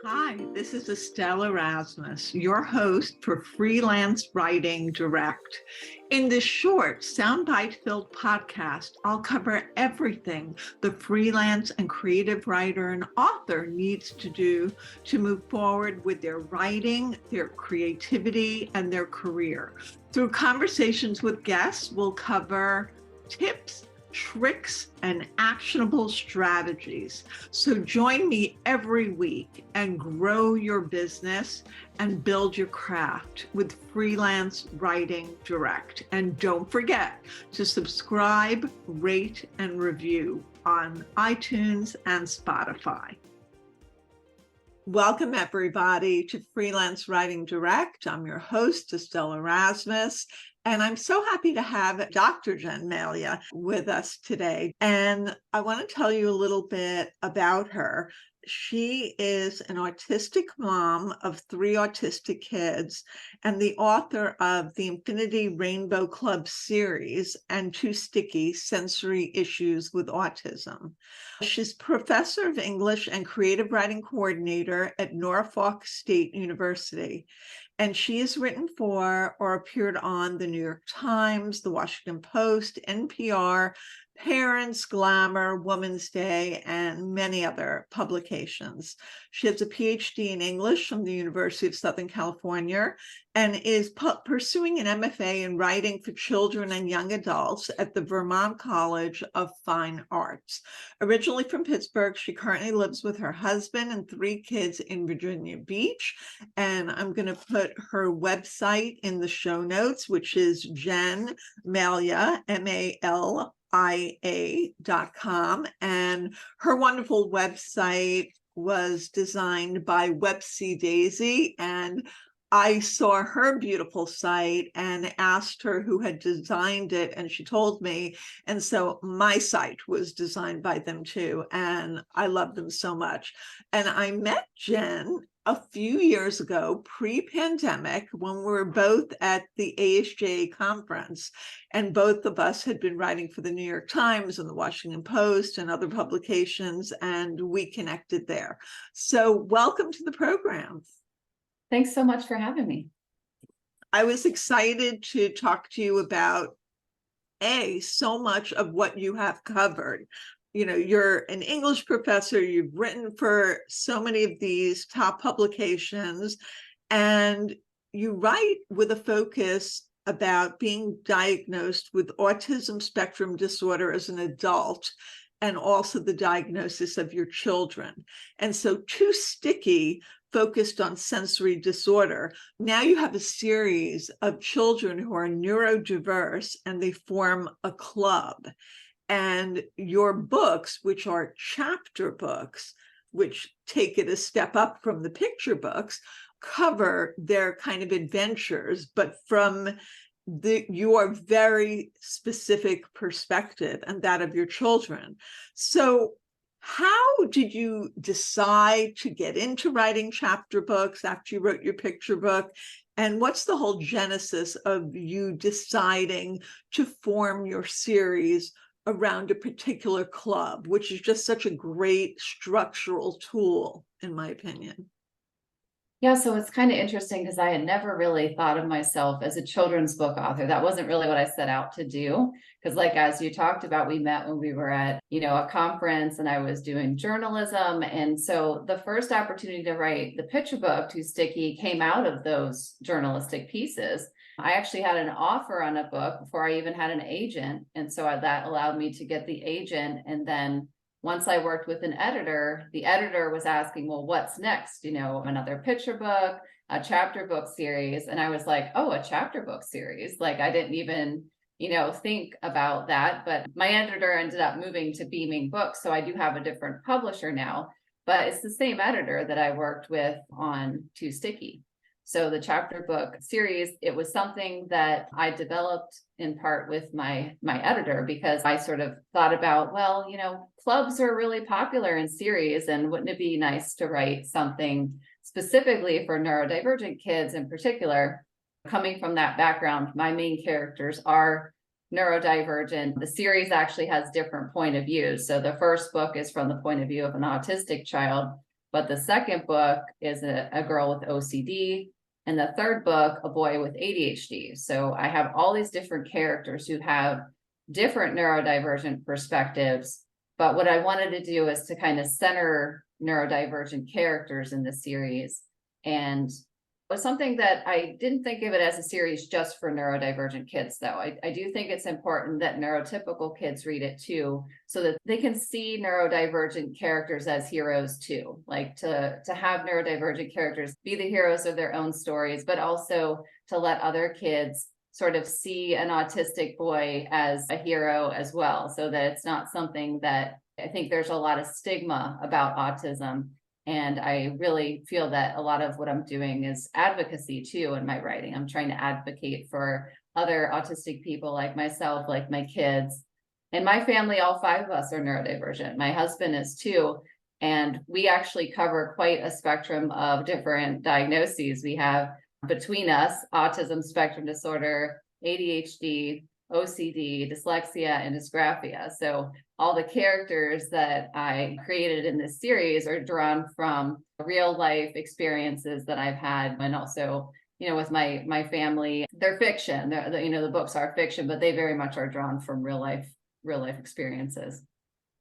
Hi, this is Estelle, your host for Freelance Writing Direct. In this short, soundbite-filled podcast, I'll cover everything the freelance and creative writer and author needs to do to move forward with their writing, their creativity, and their career. Through conversations with guests, we'll cover tips, tricks, and actionable strategies. So join me every week and grow your business and build your craft with Freelance Writing Direct. And don't forget to subscribe, rate, and review on iTunes and Spotify. Welcome, everybody, to Freelance Writing Direct. I'm your host, Estelle, and I'm so happy to have Dr. Jen Malia with us today. And I want to tell you a little bit about her. She is an autistic mom of 3 autistic kids and the author of the Infinity Rainbow Club series and Too Sticky: Sensory Issues with Autism. She's professor of English and creative writing coordinator at Norfolk State University. And she has written for or appeared on the New York Times, the Washington Post, NPR, Parents, Glamour, Woman's Day, and many other publications. She has a PhD in English from the University of Southern California and is pursuing an MFA in writing for children and young adults at the Vermont College of Fine Arts. Originally from Pittsburgh, she currently lives with her husband and 3 kids in Virginia Beach. And I'm going to put her website in the show notes, which is Jen Malia, MALIA.com. And her wonderful website was designed by Websy Daisy, and I saw her beautiful site and asked her who had designed it, and she told me. And so my site was designed by them too, and I love them so much. And I met Jen a few years ago, pre-pandemic, when we were both at the ASJA conference, and both of us had been writing for the New York Times and the Washington Post and other publications, and we connected there. So welcome to the program. Thanks so much for having me. I was excited to talk to you about so much of what you have covered. You know, you're an English professor, you've written for so many of these top publications, and you write with a focus about being diagnosed with autism spectrum disorder as an adult, and also the diagnosis of your children. And so Too Sticky focused on sensory disorder. Now you have a series of children who are neurodiverse, and they form a club. And your books, which are chapter books, which take it a step up from the picture books, cover their kind of adventures, but from your very specific perspective and that of your children. So how did you decide to get into writing chapter books after you wrote your picture book? And what's the whole genesis of you deciding to form your series around a particular club, which is just such a great structural tool, in my opinion? Yeah, so it's kind of interesting because I had never really thought of myself as a children's book author. That wasn't really what I set out to do. Because like, as you talked about, we met when we were at, a conference, and I was doing journalism. And so the first opportunity to write the picture book, Too Sticky, came out of those journalistic pieces. I actually had an offer on a book before I even had an agent. And so that allowed me to get the agent. And then once I worked with an editor, the editor was asking, well, what's next? Another picture book, a chapter book series. And I was like, oh, a chapter book series. Like, I didn't even, think about that. But my editor ended up moving to Beaming Books. So I do have a different publisher now, but it's the same editor that I worked with on Too Sticky. So the chapter book series, it was something that I developed in part with my editor, because I sort of thought about, well, clubs are really popular in series, and wouldn't it be nice to write something specifically for neurodivergent kids in particular? Coming from that background, my main characters are neurodivergent. The series actually has different point of views. So the first book is from the point of view of an autistic child. But the second book is a girl with OCD. And the third book, a boy with ADHD. So I have all these different characters who have different neurodivergent perspectives. But what I wanted to do is to kind of center neurodivergent characters in the series. And it was something that I didn't think of it as a series just for neurodivergent kids, though. I do think it's important that neurotypical kids read it too, so that they can see neurodivergent characters as heroes too. Like to have neurodivergent characters be the heroes of their own stories, but also to let other kids sort of see an autistic boy as a hero as well, so that it's not something that I think there's a lot of stigma about autism. And I really feel that a lot of what I'm doing is advocacy too in my writing. I'm trying to advocate for other autistic people like myself, like my kids. And my family, all 5 of us are neurodivergent. My husband is too. And we actually cover quite a spectrum of different diagnoses. We have between us autism spectrum disorder, ADHD, OCD, dyslexia, and dysgraphia. So all the characters that I created in this series are drawn from real life experiences that I've had, and also, with my family. They're fiction. The books are fiction, but they very much are drawn from real life experiences.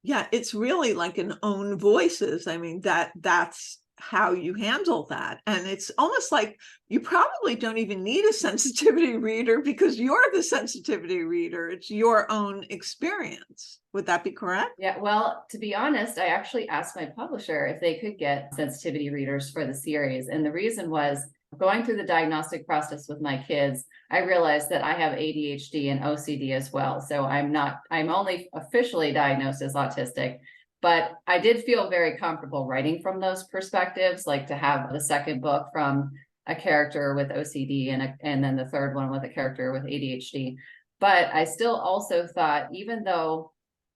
Yeah, it's really like an own voices. I mean, that's how you handle that. And it's almost like you probably don't even need a sensitivity reader because you're the sensitivity reader. It's your own experience. Would that be correct? Yeah, well, to be honest, I actually asked my publisher if they could get sensitivity readers for the series. And the reason was going through the diagnostic process with my kids, I realized that I have ADHD and OCD as well. So I'm only officially diagnosed as autistic, but I did feel very comfortable writing from those perspectives, like to have the second book from a character with OCD and then the third one with a character with ADHD. But I still also thought, even though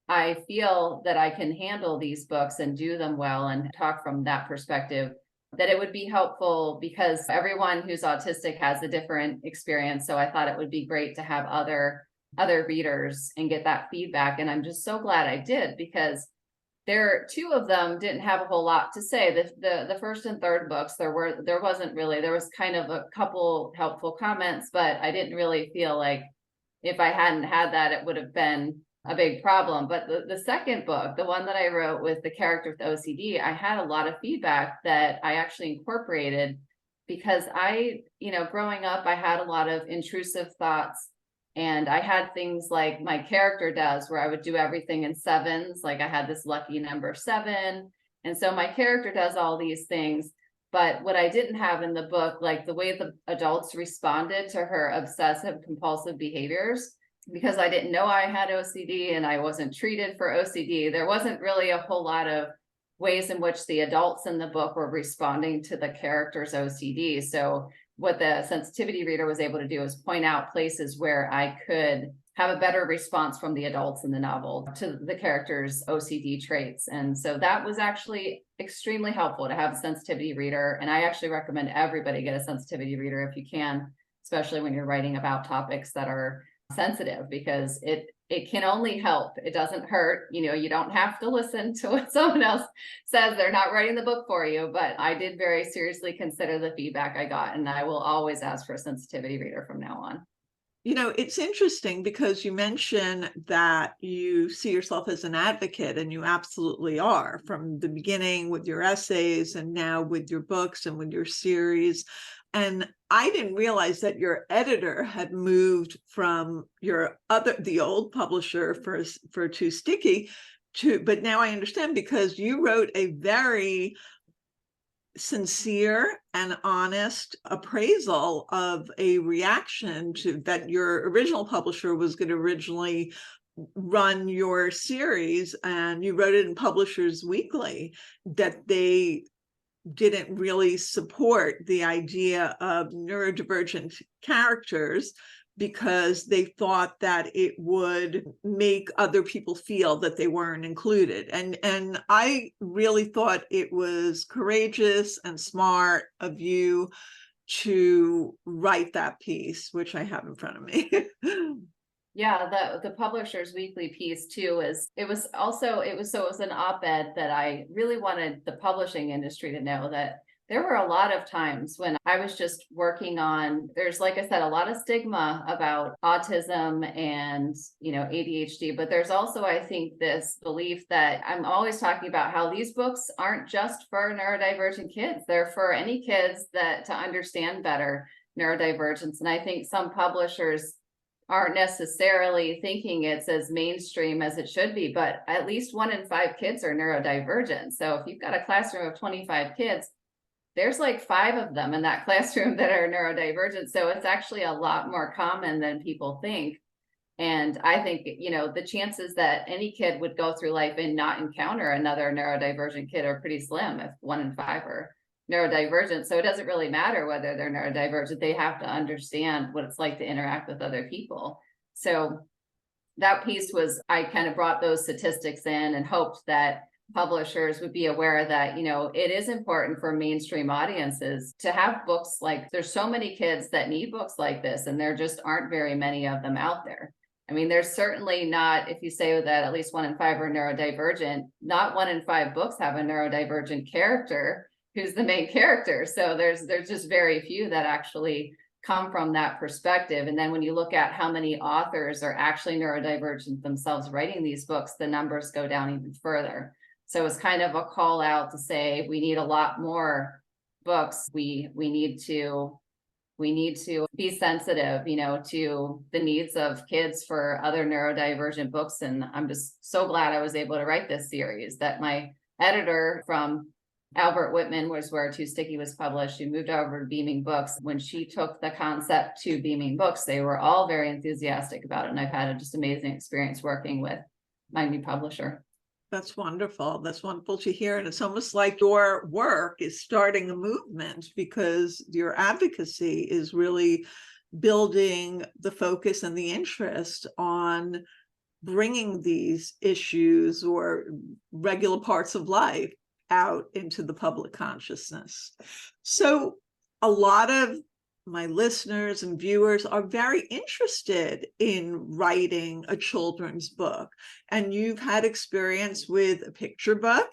I feel that I can handle these books and do them well and talk from that perspective, that it would be helpful because everyone who's autistic has a different experience. So I thought it would be great to have other readers and get that feedback. And I'm just so glad I did, because two of them didn't have a whole lot to say. The first and third books, there was kind of a couple helpful comments, but I didn't really feel like if I hadn't had that, it would have been a big problem. But the second book, the one that I wrote with the character with OCD, I had a lot of feedback that I actually incorporated, because growing up, I had a lot of intrusive thoughts, and I had things like my character does, where I would do everything in 7s. Like I had this lucky number 7. And so my character does all these things. But what I didn't have in the book, like the way the adults responded to her obsessive compulsive behaviors, because I didn't know I had OCD and I wasn't treated for OCD, there wasn't really a whole lot of ways in which the adults in the book were responding to the character's OCD. So what the sensitivity reader was able to do is point out places where I could have a better response from the adults in the novel to the character's OCD traits. And so that was actually extremely helpful to have a sensitivity reader. And I actually recommend everybody get a sensitivity reader if you can, especially when you're writing about topics that are sensitive, because it can only help. It doesn't hurt. You don't have to listen to what someone else says. They're not writing the book for you. But I did very seriously consider the feedback I got, and I will always ask for a sensitivity reader from now on. It's interesting because you mentioned that you see yourself as an advocate, and you absolutely are, from the beginning with your essays and now with your books and with your series. And I didn't realize that your editor had moved from the old publisher for Too Sticky but now I understand, because you wrote a very sincere and honest appraisal of a reaction to that your original publisher was going to originally run your series, and you wrote it in Publishers Weekly that they didn't really support the idea of neurodivergent characters because they thought that it would make other people feel that they weren't included. And I really thought it was courageous and smart of you to write that piece, which I have in front of me. Yeah, the Publishers Weekly piece too it was an op-ed that I really wanted the publishing industry to know that there were a lot of times when I was just working on, there's, like I said, a lot of stigma about autism and, ADHD, but there's also, I think, this belief that I'm always talking about how these books aren't just for neurodivergent kids. They're for any kids to understand better neurodivergence. And I think some publishers aren't necessarily thinking it's as mainstream as it should be, but at least 1 in 5 kids are neurodivergent. So if you've got a classroom of 25 kids, there's like 5 of them in that classroom that are neurodivergent. So it's actually a lot more common than people think. And I think, the chances that any kid would go through life and not encounter another neurodivergent kid are pretty slim if 1 in 5 are neurodivergent. So it doesn't really matter whether they're neurodivergent. They have to understand what it's like to interact with other people. So that piece was, I kind of brought those statistics in and hoped that publishers would be aware that, it is important for mainstream audiences to have books like, there's so many kids that need books like this, and there just aren't very many of them out there. I mean, there's certainly not, if you say that at least 1 in 5 are neurodivergent, not 1 in 5 books have a neurodivergent character who's the main character. So there's just very few that actually come from that perspective. And then when you look at how many authors are actually neurodivergent themselves writing these books, the numbers go down even further. So it's kind of a call out to say we need a lot more books. We need to be sensitive, to the needs of kids for other neurodivergent books. And I'm just so glad I was able to write this series, that my editor from Albert Whitman was where Too Sticky was published. She moved over to Beaming Books. When she took the concept to Beaming Books, they were all very enthusiastic about it. And I've had a just amazing experience working with my new publisher. That's wonderful. That's wonderful to hear. And it's almost like your work is starting a movement, because your advocacy is really building the focus and the interest on bringing these issues or regular parts of life out into the public consciousness. So a lot of my listeners and viewers are very interested in writing a children's book, and you've had experience with a picture book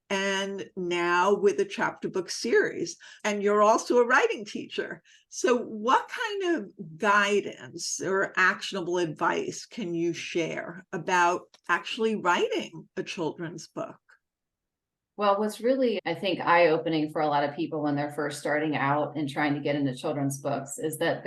and now with a chapter book series, and you're also a writing teacher. So what kind of guidance or actionable advice can you share about actually writing a children's book? Well, what's really, I think, eye-opening for a lot of people when they're first starting out and trying to get into children's books is that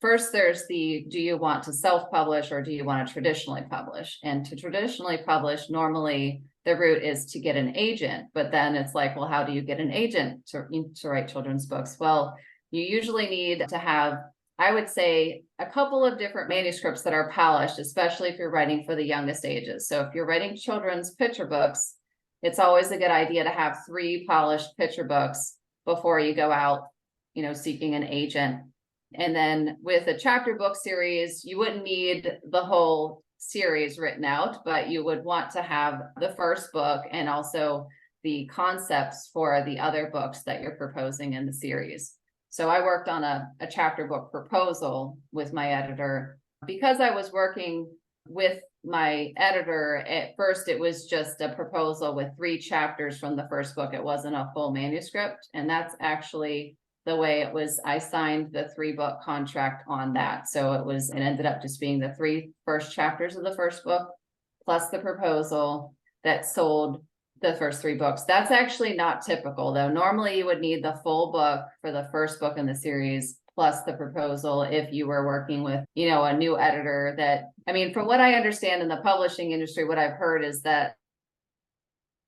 first there's do you want to self-publish or do you want to traditionally publish? And to traditionally publish, normally the route is to get an agent, but then it's like, well, how do you get an agent to write children's books? Well, you usually need to have, I would say, a couple of different manuscripts that are polished, especially if you're writing for the youngest ages. So if you're writing children's picture books, it's always a good idea to have 3 polished picture books before you go out, seeking an agent. And then with a chapter book series, you wouldn't need the whole series written out, but you would want to have the first book and also the concepts for the other books that you're proposing in the series. So I worked on a chapter book proposal with my editor. Because I was working with my editor, at first it was just a proposal with 3 chapters from the first book. It wasn't a full manuscript, and that's actually the way it was. I signed the 3-book contract on that, so it ended up just being the 3 first chapters of the first book plus the proposal that sold the first 3 books. That's actually not typical, though. Normally you would need the full book for the first book in the series plus the proposal if you were working with, a new editor. From what I understand in the publishing industry, what I've heard is that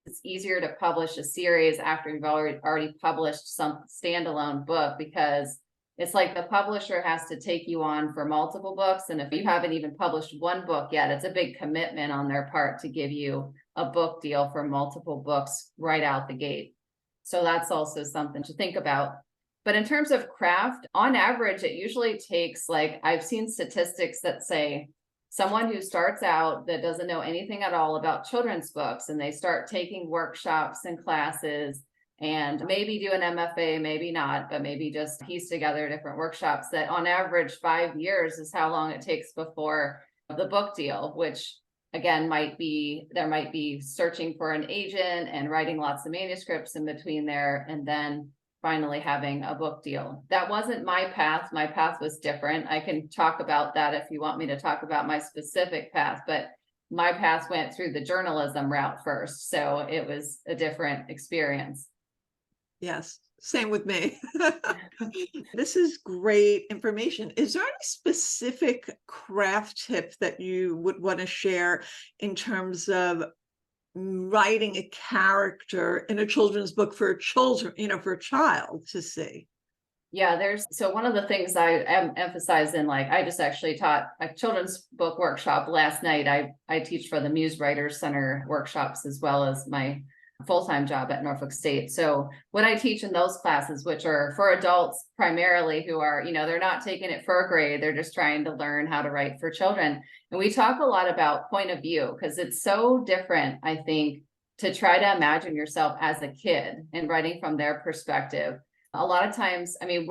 it's easier to publish a series after you've already published some standalone book, because it's like the publisher has to take you on for multiple books. And if you haven't even published 1 book yet, it's a big commitment on their part to give you a book deal for multiple books right out the gate. So that's also something to think about. But in terms of craft, on average, it usually takes, I've seen statistics that say someone who starts out that doesn't know anything at all about children's books, and they start taking workshops and classes and maybe do an MFA, maybe not, but maybe just piece together different workshops that on average 5 years is how long it takes before the book deal, which again might be searching for an agent and writing lots of manuscripts in between there, and then finally having a book deal. That wasn't my path. My path was different. I can talk about that if you want me to talk about my specific path, but my path went through the journalism route first. So it was a different experience. Yes, same with me. This is great information. Is there any specific craft tip that you would want to share in terms of writing a character in a children's book for children, for a child to see? Yeah, so one of the things I emphasize in, like, I just actually taught a children's book workshop last night. I teach for the Muse Writers Center workshops as well as my full-time job at Norfolk State. So what I teach in those classes, which are for adults primarily who are, they're not taking it for a grade, they're just trying to learn how to write for children. And we talk a lot about point of view because it's so different, I think, to try to imagine yourself as a kid and writing from their perspective. A lot of times, I mean,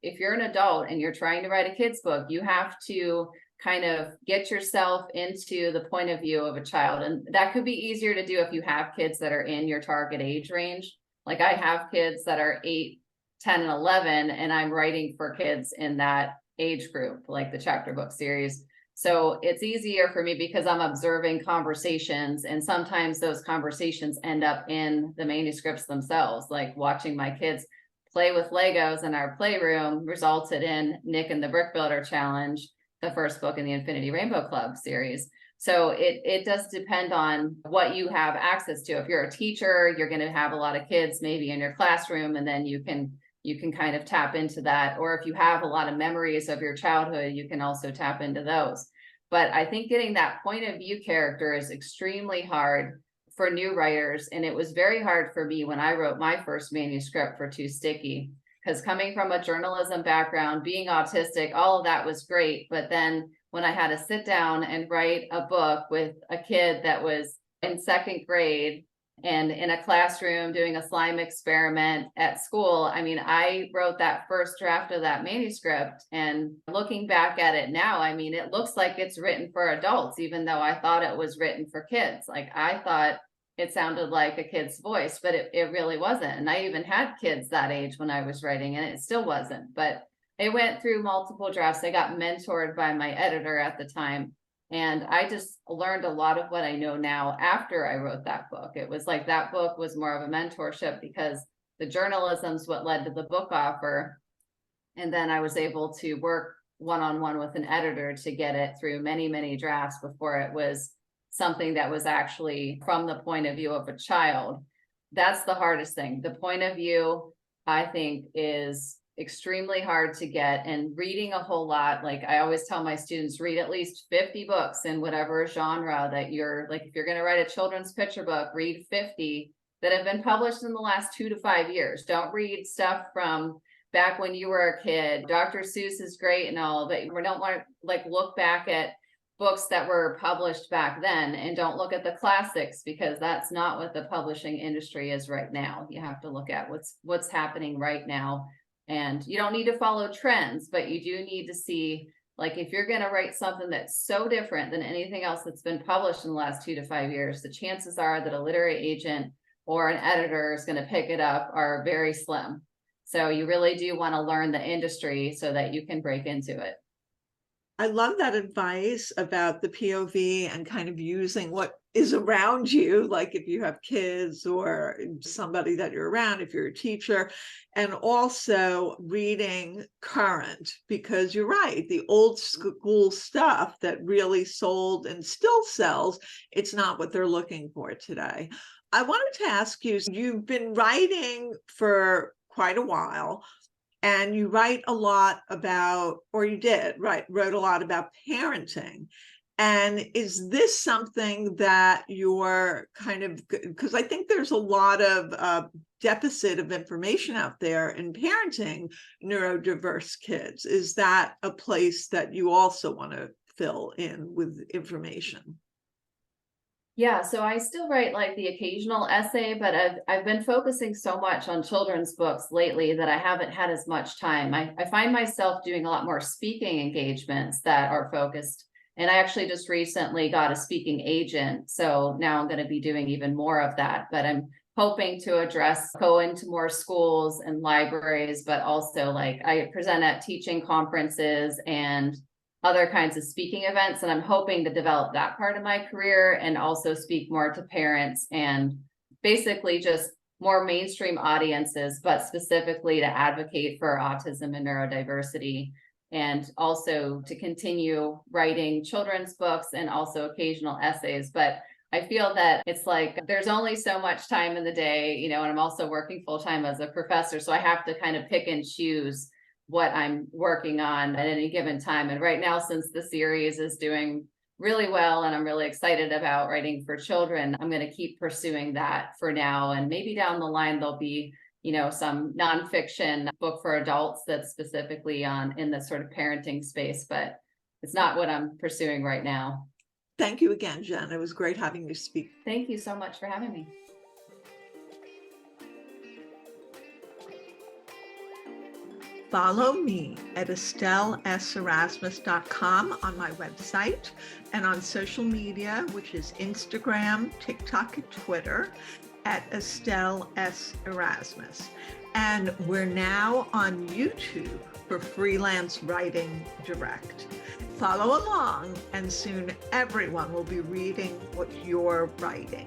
if you're an adult and you're trying to write a kid's book, you have to kind of get yourself into the point of view of a child. And that could be easier to do if you have kids that are in your target age range. Like I have kids that are 8, 10, and 11, and I'm writing for kids in that age group, like the chapter book series. So it's easier for me because I'm observing conversations, and sometimes those conversations end up in the manuscripts themselves. Like watching my kids play with Legos in our playroom resulted in Nick and the Brick Builder Challenge, the first book in the Infinity Rainbow Club series. So it does depend on what you have access to. If you're a teacher, you're going to have a lot of kids maybe in your classroom, and then you can kind of tap into that. Or if you have a lot of memories of your childhood, you can also tap into those. But I think getting that point of view character is extremely hard for new writers. And it was very hard for me when I wrote my first manuscript for Too Sticky, because coming from a journalism background, being autistic, all of that was great. But then when I had to sit down and write a book with a kid that was in 2nd grade and in a classroom doing a slime experiment at school, I mean, I wrote that first draft of that manuscript, and looking back at it now, I mean, it looks like it's written for adults, even though I thought it was written for kids. Like I thought it sounded like a kid's voice, but it really wasn't. And I even had kids that age when I was writing, and it still wasn't. But it went through multiple drafts. I got mentored by my editor at the time, and I just learned a lot of what I know now after I wrote that book. It was like that book was more of a mentorship because the journalism's what led to the book offer. And then I was able to work one-on-one with an editor to get it through many, many drafts before it was something that was actually from the point of view of a child. That's the hardest thing. The point of view, I think, is extremely hard to get, and reading a whole lot. Like I always tell my students, read at least 50 books in whatever genre that you're like. If you're going to write a children's picture book, read 50 that have been published in the last 2 to 5 years. Don't read stuff from back when you were a kid. Dr. Seuss is great and all, but we don't want to like look back at books that were published back then, and don't look at the classics, because that's not what the publishing industry is right now. You have to look at what's happening right now. And you don't need to follow trends, but you do need to see, like, if you're going to write something that's so different than anything else that's been published in the last 2 to 5 years, the chances are that a literary agent or an editor is going to pick it up are very slim. So you really do want to learn the industry so that you can break into it. I love that advice about the POV and kind of using what is around you, like if you have kids or somebody that you're around, if you're a teacher, and also reading current, because you're right, the old school stuff that really sold and still sells, it's not what they're looking for today. I wanted to ask you, you've been writing for quite a while. And you write a lot about, or you did, right, wrote a lot about parenting. And is this something that you're kind of, because I think there's a lot of deficit of information out there in parenting neurodiverse kids. Is that a place that you also want to fill in with information? Yeah, so I still write like the occasional essay, but I've been focusing so much on children's books lately that I haven't had as much time. I find myself doing a lot more speaking engagements that are focused. And I actually just recently got a speaking agent. So now I'm going to be doing even more of that. But I'm hoping to go into more schools and libraries, but also like I present at teaching conferences and other kinds of speaking events. And I'm hoping to develop that part of my career and also speak more to parents and basically just more mainstream audiences, but specifically to advocate for autism and neurodiversity. And also to continue writing children's books and also occasional essays. But I feel that it's like there's only so much time in the day, and I'm also working full time as a professor. So I have to kind of pick and choose what I'm working on at any given time. And right now, since the series is doing really well and I'm really excited about writing for children, I'm going to keep pursuing that for now. And maybe down the line, there'll be, some nonfiction book for adults that's specifically in the sort of parenting space, but it's not what I'm pursuing right now. Thank you again, Jen. It was great having you speak. Thank you so much for having me. Follow me at EstelleSErasmus.com on my website and on social media, which is Instagram, TikTok, and Twitter at Estelle S. Erasmus. And we're now on YouTube for Freelance Writing Direct. Follow along, and soon everyone will be reading what you're writing.